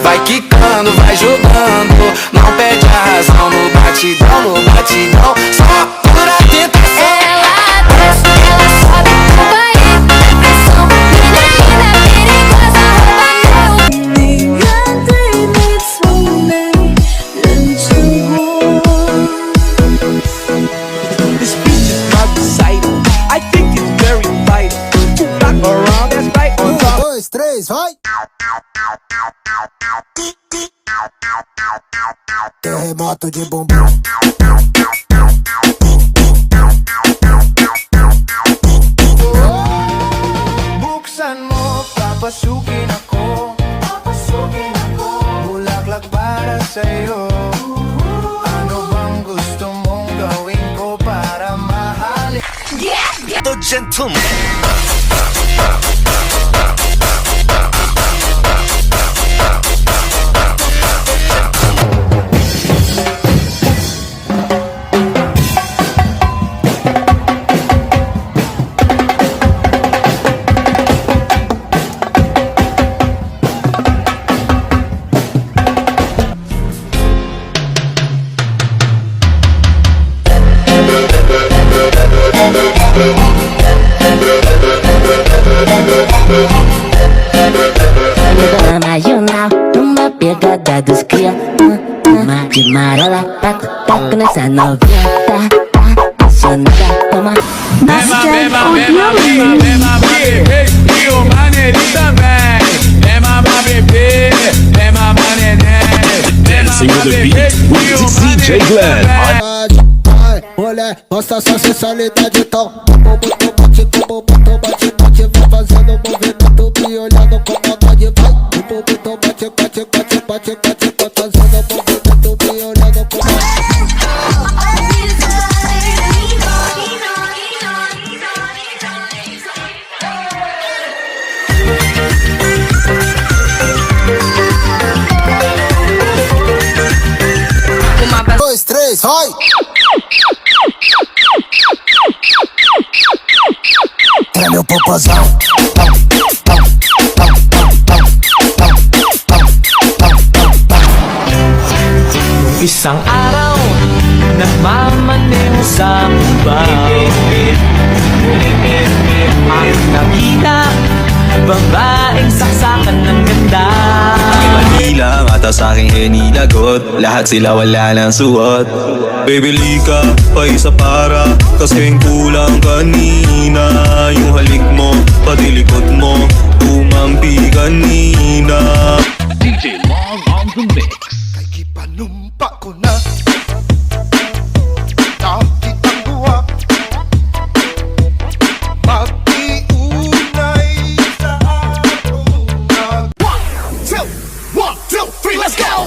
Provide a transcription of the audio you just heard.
vai quicando, vai jogando. Não perde a razão no batidão, no batidão. Só pura tentação. Ela desce, ela sobe, vai ir na pressão. Menina perigosa, rouba This beach is my recital. I think it's very vital to rock around, that's right on top. 2, 3, vai! Terremoto de bumbum. Buksan mo, papasukin ako. Bulaklak para sa'yo. Ano bang gusto mong gawin ko para mahalin? The gentleman. Mas jornal, uma pegada dos cria. De marola, taco nessa novinha. Tá apaixonada, toma. E o maneirinho também. É mama bebê, é mama neném. Dancing with the beat with DJ Glenn. Mulher, mostra sua sensualidade, então. Bate, bate, bate, vai fazendo movimento, me olhando com maldade, vai. Bate, bate, bate, bate, bate, vai fazendo movimento, me olhando com maldade. Dois, três, vai! É meu popozão. Isang araw, nagmamaneho sa Cubao. Ang nakita, babaeng saksakan ng ganda. Manila, mata sa aking hinilagot. Lahat sila wala ng suot. Baby lika, pa isa para kasing kulang kanina. Yung halik mo, pati likod mo, tumampi kanina. DJ Long on the mix. Kay gipanumpa ko na